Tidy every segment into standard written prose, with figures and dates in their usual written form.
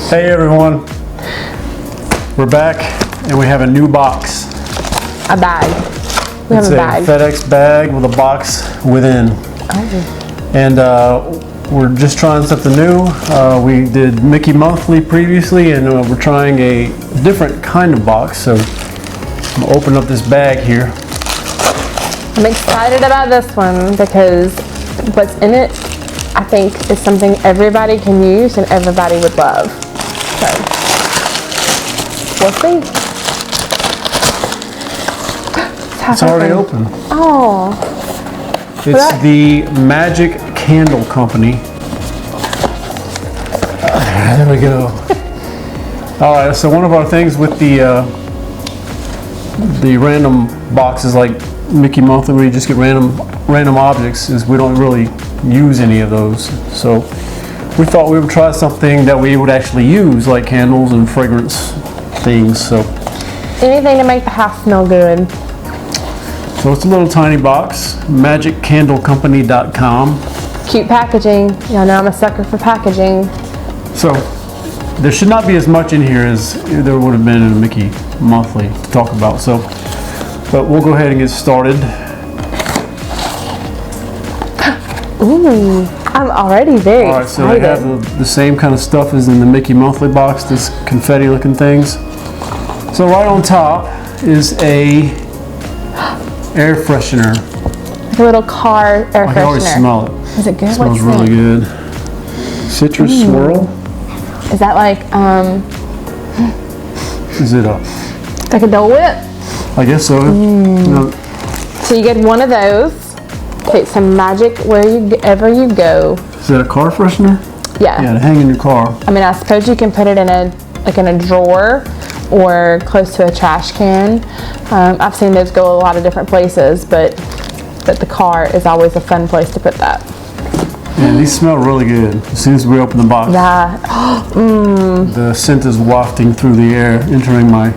Hey everyone, we're back and we have a new box. A bag. We have a bag. It's a FedEx bag with a box within. Oh. And we're just trying something new. We did Mickey Monthly previously, and we're trying a different kind of box. So I'm gonna open up this bag here. I'm excited about this one because what's in it, I think, is something everybody can use and everybody would love. So, we'll see. It's already open. Oh. It's the Magic Candle Company. There we go. All right, so one of our things with the random boxes like Mickey Monthly, where you just get random objects, is we don't really use any of those. So we thought we would try something that we would actually use, like candles and fragrance things. So anything to make the house smell good. So it's a little tiny box, magiccandlecompany.com. Cute packaging. Y'all know I'm a sucker for packaging. So there should not be as much in here as there would have been in a Mickey Monthly to talk about. So, but we'll go ahead and get started. Ooh, I'm already very excited. All right, so they have the same kind of stuff as in the Mickey Monthly box, this confetti looking things. So right on top is a air freshener. Like a little car air freshener. I can already smell it. Is it good? It smells really good. Citrus swirl. Is that like Is it like a Dole Whip? I guess so. No. So you get one of those. Take some magic wherever you go. Is that a car freshener? Yeah. Yeah, to hang in your car. I mean, I suppose you can put it in a drawer or close to a trash can. I've seen those go a lot of different places, but the car is always a fun place to put that. Yeah, these smell really good. As soon as we open the box, yeah. The scent is wafting through the air, entering my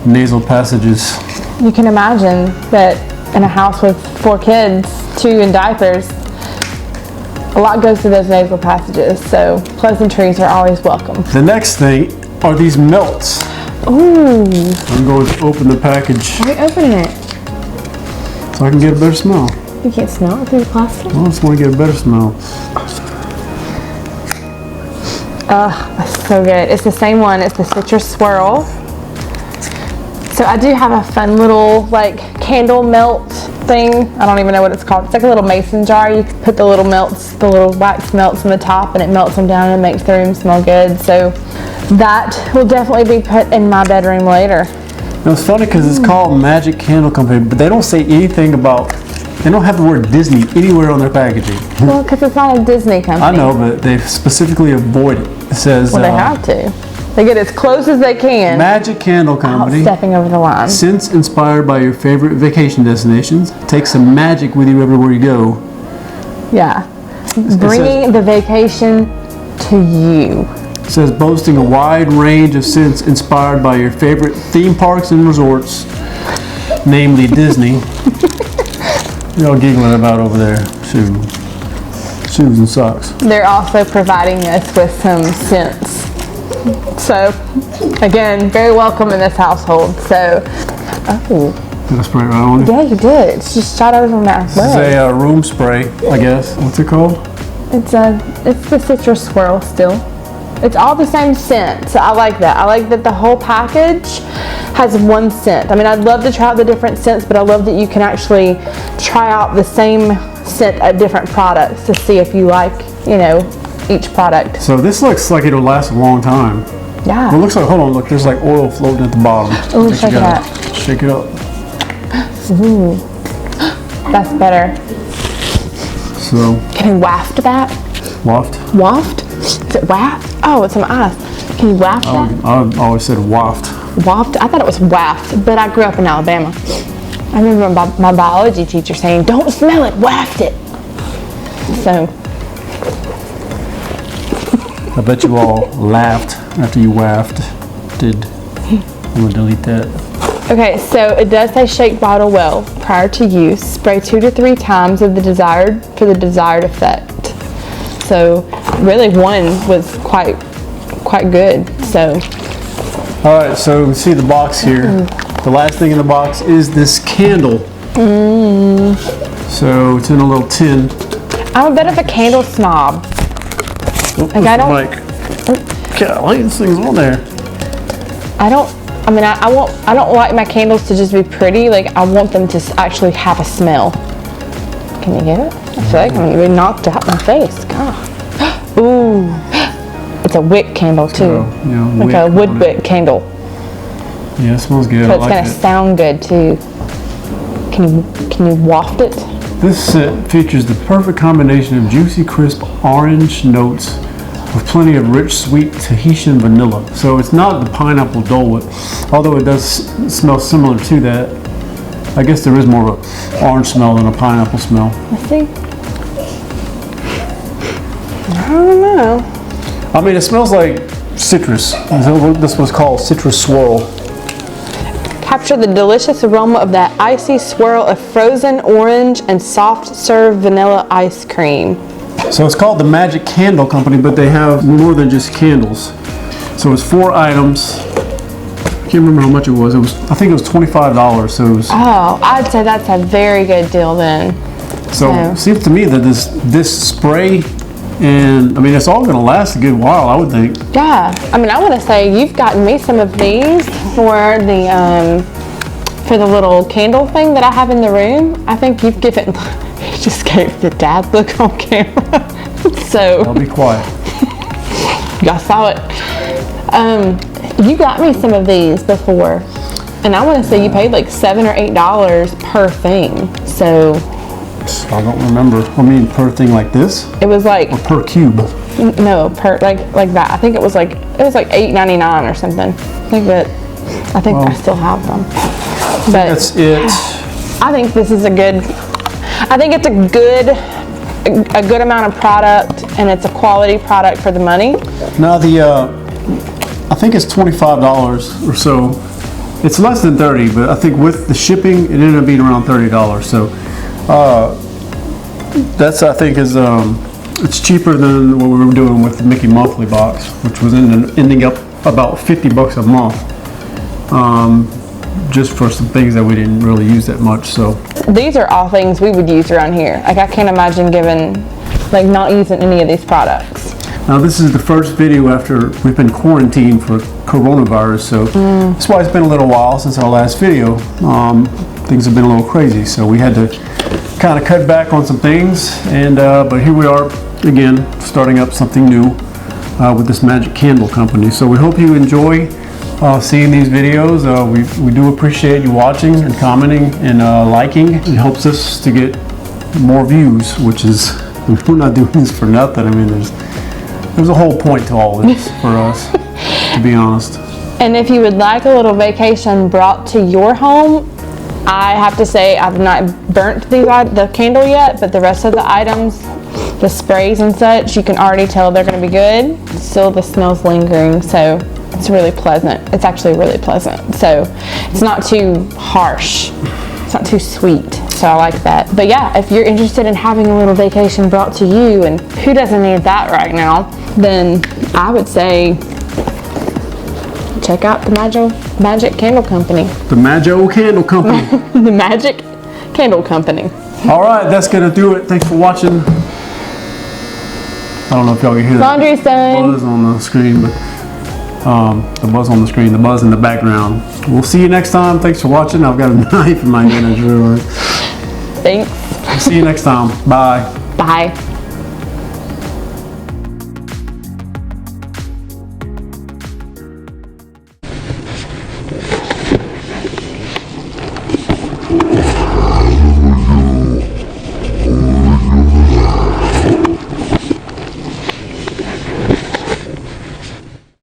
nasal passages. You can imagine that in a house with 4 kids, 2 in diapers, a lot goes through those nasal passages, so pleasantries are always welcome. The next thing are these melts. Ooh. I'm going to open the package. Why are you opening it? So I can get a better smell. You can't smell it through the plastic? Well, I just want to get a better smell. Oh, that's so good. It's the same one. It's the citrus swirl. So I do have a fun little candle melt thing. I don't even know what it's called. It's like a little mason jar. You put the little wax melts on the top, and it melts them down and makes the room smell good. So that will definitely be put in my bedroom later. Now, it's funny because it's called Magic Candle Company, but they don't say anything about. They don't have the word Disney anywhere on their packaging. Well, because it's not a Disney company. I know, but they specifically avoid it. It says. Well, they have to. They get as close as they can. Magic Candle Company. Stepping over the line. Scents inspired by your favorite vacation destinations. Take some magic with you everywhere you go. Yeah. Bringing the vacation to you. It says boasting a wide range of scents inspired by your favorite theme parks and resorts, namely Disney. You're all giggling about over there. Shoes and socks. They're also providing us with some scents. So, again, very welcome in this household. So, Did I spray it right on you? Yeah, you did. It's just shot over my This is a room spray, I guess. What's it called? It's the citrus swirl still. It's all the same scent, so I like that. I like that the whole package has one scent. I mean, I'd love to try out the different scents, but I love that you can actually try out the same scent at different products to see if you like, each product. So this looks like it'll last a long time. Yeah. Well, it looks like, hold on, look, there's like oil floating at the bottom. Ooh, shake it up. Shake it up. Ooh. That's better. So. Can you waft that? Waft? Waft? Is it waft? Oh, it's some ice. Can you waft that? I always said waft. Waft? I thought it was waft, but I grew up in Alabama. I remember my biology teacher saying, don't smell it, waft it. So. I bet you all laughed after you wafted. I'm going to delete that. Okay, so it does say shake bottle well prior to use. Spray 2 to 3 times for the desired effect. So really one was quite good. So, All right, so you see the box here. The last thing in the box is this candle. So it's in a little tin. I'm a bit of a candle snob. Oh, Like, I don't- Golly, this thing's on there. I don't like my candles to just be pretty. Like, I want them to actually have a smell. Can you get it? I feel like I'm gonna be knocked out my face. God. Ooh. It's a wick candle too. Like a wood wick candle. Yeah, it smells good. So I it's like gonna it. sound good too. Can you waft it? This scent features the perfect combination of juicy, crisp orange notes with plenty of rich, sweet Tahitian vanilla. So it's not the pineapple Dole Whip, although it does smell similar to that. I guess there is more of an orange smell than a pineapple smell. Let's see. I don't know. I mean, it smells like citrus. This was called Citrus Swirl. Capture the delicious aroma of that icy swirl of frozen orange and soft serve vanilla ice cream. So it's called the Magic Candle Company, but they have more than just candles. So it's 4 items. I can't remember how much it was. I think it was $25. So it was. Oh, I'd say that's a very good deal then. So it seems to me that this spray, and I mean it's all going to last a good while, I would think. Yeah, I mean, I want to say you've gotten me some of these for the little candle thing that I have in the room. I think you've given. You just gave the dad look on camera. So I'll be quiet. y'all saw it. You got me some of these before, and I want to say you paid like $7 or $8 per thing. So I don't remember. I mean, per thing like this, it was like or per cube. no per like that. I think it was like $8.99 or something. I think I still have them. But That's it. I think this is a good. I think it's a good amount of product, and it's a quality product for the money. Now I think it's $25 or so. It's less than $30, but I think with the shipping, it ended up being around $30. So that's I think is it's cheaper than what we were doing with the Mickey Monthly box, which was ending up about $50 a month. Just for some things that we didn't really use that much. So These are all things we would use around here. Like, I can't imagine not using any of these products. now this is the first video after we've been quarantined for coronavirus, so that's why it's been a little while since our last video. Things have been a little crazy, so we had to kind of cut back on some things, and but here we are again, starting up something new with this Magic Candle Company. So we hope you enjoy seeing these videos. We do appreciate you watching and commenting and liking. It helps us to get more views, which is, we're not doing this for nothing. I mean, there's a whole point to all this for us, to be honest. And if you would like a little vacation brought to your home, I have to say I've not burnt the candle yet, but the rest of the items, the sprays and such, you can already tell they're going to be good. Still, the smell's lingering, so it's really pleasant. It's actually really pleasant. So it's not too harsh. It's not too sweet. So I like that. But yeah, if you're interested in having a little vacation brought to you, and who doesn't need that right now, then I would say check out the Magic Candle Company. The Magic Candle Company. The Magic Candle Company. All right, that's gonna do it. Thanks for watching. I don't know if y'all can hear that Laundry's done. buzz on the screen, but the buzz on the screen, the buzz in the background. We'll see you next time. Thanks for watching. I've got a knife in my hand. Thanks. See you next time. Bye. Bye.